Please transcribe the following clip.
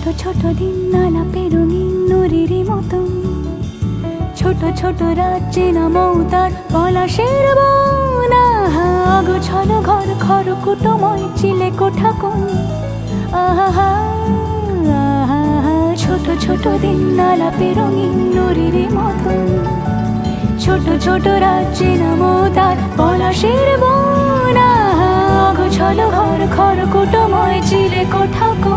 ছোট দিন আলাপে রঙিন নুরির মতন, ছোট ছোট রাজ্যে নামৌতার পলাশের বন। অগোছালো ঘর খড়কুটোময় চিলে কোঠা কোন, আহা আহা। ছোট ছোট দিন আলাপে রঙিন নুরির মতন, ছোট ছোট রাজ্যে নামৌতার পলাশের বন। অগোছালো ঘর খড়কুটোময় চিলে কোঠা কোন।